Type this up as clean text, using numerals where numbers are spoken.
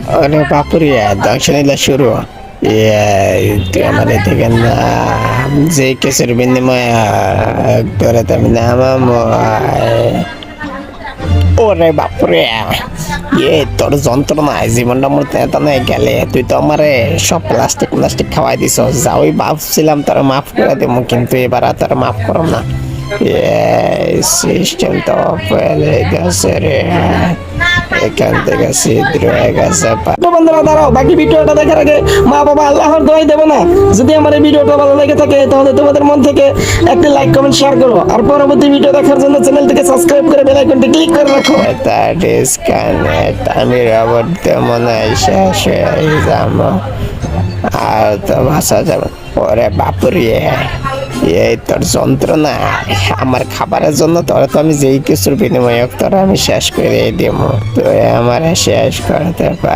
अरे बापरे दक्षिणेला শুরু তুই আমার থেকে না যে কেসের বিনিময়ে করে তুমি নামামো ওরে বাপরে তোর যন্ত্রণায় জীবনটা মোর তেতানে গেলে তুই তো আমারে সব প্লাস্টিক প্লাস্টিক খাওয়াই দিছ যা ওই ভাবছিলাম তোর মাফ করে দেবো কিন্তু এবার আর তোর মাফ করো না সিস্টেম তো ফেলে গেছে রে এখান থেকে ছিদ্র হয়ে গেছে তো বন্ধুরা দাঁড়াও বাকি ভিডিওটা দেখার আগে মা বাবা আল্লাহর দোয়াই দেবো না যদি আমার এই ভিডিওটা ভালো লেগে থাকে তাহলে তোমাদের মন থেকে একটা লাইক কমেন্ট শেয়ার করো আর পরবর্তী ভিডিও দেখার জন্য চ্যানেলটিকে সাবস্ক্রাইব করে বেল আইকনটি ক্লিক করে রাখো দ্যাট ইজ কানেক্ট আমি রবট মনে হয় শেষ হয়ে যাবো আর তো ভাষা যাবে ওরে বাপুরে এই তোর যন্ত্রণা আমার খাবারের জন্য তোরা তো আমি যেই কিছুর বিনিময়ে তোরা আমি শেষ করে দিব তুই আমার শেষ করতে পার